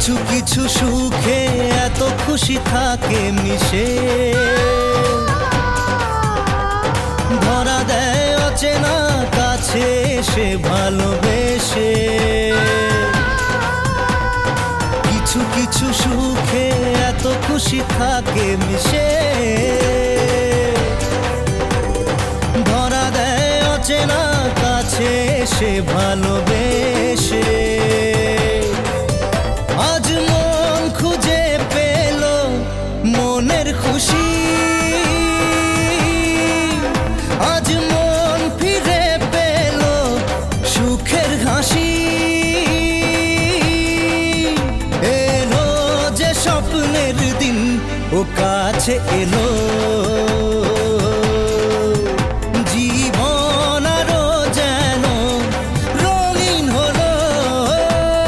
কিছু কিছু সুখে এত খুশি থাকে মিশে, ধরা দেয় অচেনা কাছে এসে ভালোবেসে। কিছু কিছু সুখে এত খুশি থাকে মিশে, ধরা দেয় অচেনা কাছে এসে ভালোবেসে। আজ মন খুঁজে পেল মনের খুশি, আজ মন ফিরে পেল সুখের হাসি। এলো যে স্বপ্নের দিন ও কাছে এলো।